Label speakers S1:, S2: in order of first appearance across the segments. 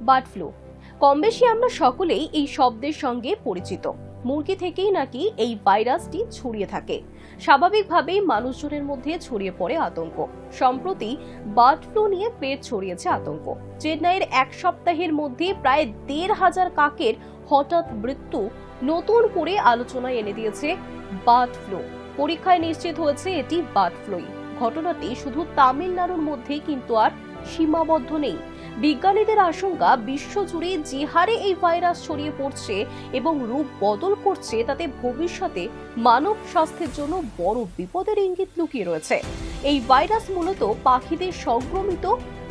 S1: Bird flu. কম বেশি আমরা সকলেই এই শব্দের সঙ্গে পরিচিত। মুরগি থেকেই নাকি এই ভাইরাসটি ছড়িয়ে থাকে। স্বাভাবিকভাবেই মানুষজনের মধ্যে ছড়িয়ে পড়ে আতঙ্ক। সম্প্রতি বার্ড ফ্লু নিয়ে ফের ছড়িয়েছে আতঙ্ক। চেন্নাইয়ের এক সপ্তাহের মধ্যে প্রায় ১৫০০ কাকের হঠাৎ মৃত্যু নতুন করে আলোচনায় এনে দিয়েছে বার্ড ফ্লু। পরীক্ষায় নিশ্চিত হয়েছে এটি বার্ড ফ্লুই। ঘটনাটি শুধু তামিলনাড়ুর মধ্যেই কিন্তু আর সীমাবদ্ধ নেই। বিজ্ঞানীদের আশঙ্কা, বিশ্বজুড়ে যে হারে এই ভাইরাস ছড়িয়ে পড়ছে এবং রূপ বদল করছে, তাতে ভবিষ্যতে মানব স্বাস্থ্যের জন্য বড় বিপদের ইঙ্গিত লুকিয়ে রয়েছে। এই ভাইরাস মূলত পাখিদের সংক্রমিত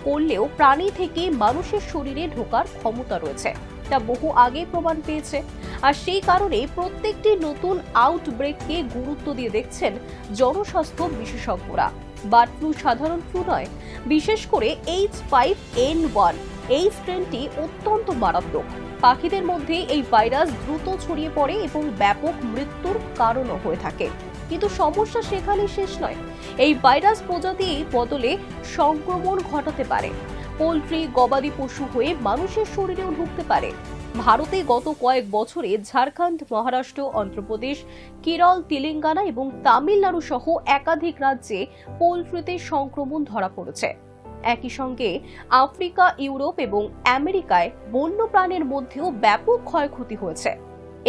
S1: করলেও প্রাণী থেকে মানুষের শরীরে ঢোকার ক্ষমতা রয়েছে, তা বহু আগে প্রমাণ পেয়েছে। আর সেই কারণে প্রত্যেকটি নতুন আউটব্রেককে গুরুত্ব দিয়ে দেখছেন জনস্বাস্থ্য বিশেষজ্ঞরা। বার্ড ফ্লু সাধারণ ফ্লু নয়, বিশেষ করে H5N1 এই স্ট্রেনটি অত্যন্ত মারাত্মক। পাখিদের মধ্যে এই ভাইরাস দ্রুত ছড়িয়ে পড়ে এবং ব্যাপক মৃত্যুর কারণও হয়ে থাকে। কিন্তু সমস্যা সেখানেই শেষ নয়। এই ভাইরাস প্রজাতি বদলে সংক্রমণ ঘটাতে পারে। পোল্ট্রি, গবাদি পশু হয়ে মানুষের শরীরেও ঢুকতে পারে। ভারতে গত কয়েক বছরে ঝাড়খণ্ড, মহারাষ্ট্র, অন্ধ্রপ্রদেশ, কেরল, তেলেঙ্গানা এবং তামিলনাড়ু সহ একাধিক রাজ্যে পোল্ট্রিতে সংক্রমণ ধরা পড়েছে। একই সঙ্গে আফ্রিকা, ইউরোপ এবং আমেরিকায় বন্যপ্রাণীর মধ্যেও ব্যাপক ক্ষয়ক্ষতি হয়েছে।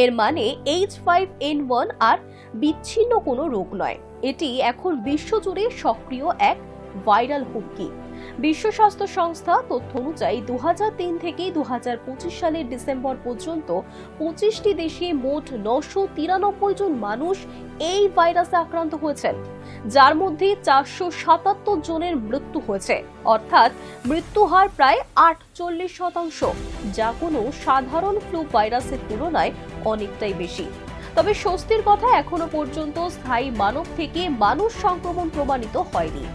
S1: এর মানে H5N1 আর বিচ্ছিন্ন কোনো রোগ নয়, এটি এখন বিশ্বজুড়ে সক্রিয় এক ভাইরাল হুমকি। বিশ্ব স্বাস্থ্য সংস্থা তথ্য অনুযায়ী ২০০৩ থেকে ২০২৫ সালের ডিসেম্বর পর্যন্ত ২৫টি দেশে মোট ৯৯৩ জন মানুষ এই ভাইরাসে আক্রান্ত হয়েছেন, যার মধ্যে ৪৭৭ জনের মৃত্যু হয়েছে, অর্থাৎ মৃত্যু হার প্রায় ৪৮%, যা কোনো সাধারণ ফ্লু ভাইরাসের তুলনায় অনেকটাই বেশি। তবে স্বস্তির কথা, এখনো পর্যন্ত স্থায়ী মানব থেকে মানুষ সংক্রমণ প্রমাণিত হয়নি।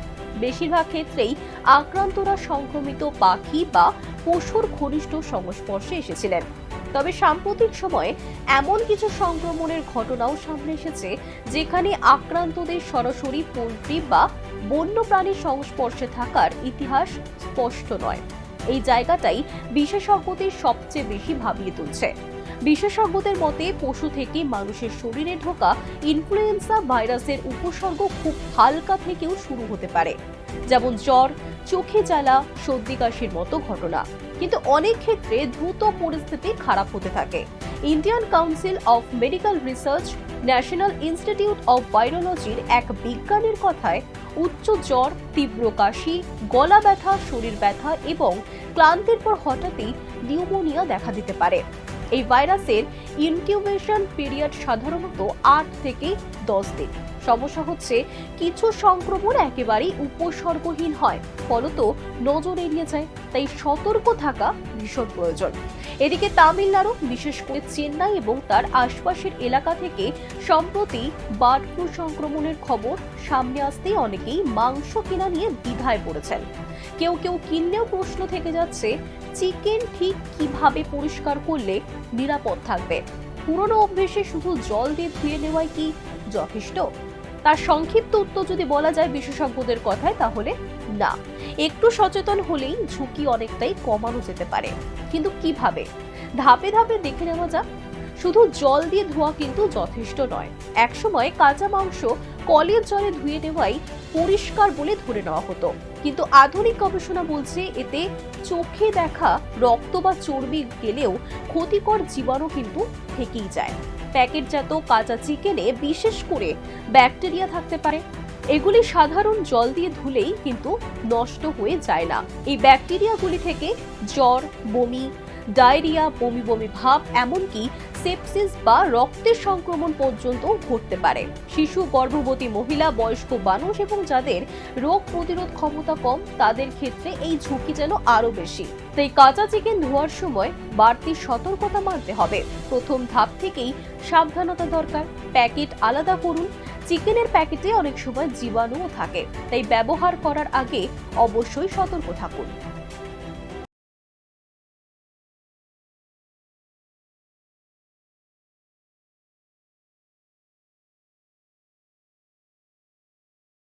S1: বেশিরভাগ ক্ষেত্রেই আক্রান্তরা সংক্রমিত পাখি বা পশুর ঘনিষ্ঠ সংস্পর্শে এসেছিলেন। তবে সাম্প্রতিক সময়ে এমন কিছু সংক্রমণের ঘটনাও সামনে এসেছে যেখানে আক্রান্তদের সরাসরি পোল্ট্রি বা বন্যপ্রাণীর সংস্পর্শে থাকার ইতিহাস স্পষ্ট নয়। এই জায়গাটাই বিশেষজ্ঞদের সবচেয়ে বেশি ভাবিয়ে তুলছে। বিশেষজ্ঞদের মতে, পশু থেকে মানুষের শরীরে ঢোকা ইনফ্লুয়েঞ্জা ভাইরাসের উপসর্গ খুব হালকা থেকেও শুরু হতে পারে, যেমন জ্বর, চোখে জ্বালা, সর্দি কাশির মতো ঘটনা। কিন্তু অনেক ক্ষেত্রে দ্রুত পরিস্থিতি খারাপ হতে থাকে। Indian Council of Medical Research, National Institute of ভাইরোলজির এক বিজ্ঞানীর কথায়, উচ্চ জ্বর, তীব্র কাশি, গলা ব্যথা, শরীর ব্যথা এবং ক্লান্তির পর হঠাৎই নিউমোনিয়া দেখা দিতে পারে। এই ভাইরাসের ইনকিউবেশন পিরিয়ড সাধারণত ৮ থেকে ১০ দিন। সমস্যা হচ্ছে, কিছু সংক্রমণ একেবারেই উপসর্গহীন হয়, ফলত নজর এড়িয়ে যায়। তাই সতর্ক থাকা ভীষণ প্রয়োজন। এদিকে তামিলনাড়ু, বিশেষ করে চেন্নাই এবং তার আশপাশের এলাকা থেকে সম্প্রতি বার্ড ফ্লু সংক্রমণের খবর সামনে আসতেই অনেকেই মাংস কেনা নিয়ে দ্বিধায় পড়েছেন। কেউ কেউ কিনলেও প্রশ্ন থেকে যাচ্ছে, চিকেন ঠিক কিভাবে পরিষ্কার করলে নিরাপদ থাকবে? পুরনো অভ্যেসে শুধু জল দিয়ে ধুয়ে নেওয়াই কি যথেষ্ট? তার সংক্ষিপ্ত উত্তর যদি বলা যায় বিশেষজ্ঞদের কথায়, তাহলে না। একটু সচেতন হলেই ঝুঁকি অনেকটাই কমানো যেতে পারে। কিন্তু কিভাবে? ধাপে ধাপে দেখে নেওয়া যাক। শুধু জল দিয়ে ধোয়া কিন্তু যথেষ্ট নয়। একসময় কাঁচা মাংস কলের জলে ধুয়ে নেওয়াই পরিষ্কার বলে ধরে নেওয়া হতো, কিন্তু আধুনিক গবেষণা বলছে এতে চোখে দেখা রক্ত বা চর্বি গেলেও ক্ষতিকর জীবাণু কিন্তু থেকেই যায়। প্যাকেটজাত কাঁচা চিকেনে বিশেষ করে ব্যাকটেরিয়া থাকতে পারে। এগুলি সাধারণ জল দিয়ে ধুলেই কিন্তু নষ্ট হয়ে যায় না। এই ব্যাকটেরিয়াগুলি থেকে জ্বর, বমি, ডায়রিয়া, বমি বমি ভাব, এমনকি সেপসিস বা রক্তের সংক্রমণ পর্যন্ত ঘটতে পারে। শিশু, গর্ভবতী মহিলা, বয়স্ক মানুষ এবং যাদের রোগ প্রতিরোধ ক্ষমতা কম, তাদের ক্ষেত্রে এই ঝুঁকি যেন আরো বেশি। তাই কাঁচা চিকেন ধোয়ার সময় বাড়তি সতর্কতা মানতে হবে। প্রথম ধাপ থেকেই সাবধানতা দরকার। প্যাকেট আলাদা করুন। চিকেনের প্যাকেটে অনেক সময় জীবাণুও থাকে, তাই ব্যবহার করার আগে অবশ্যই সতর্ক থাকুন।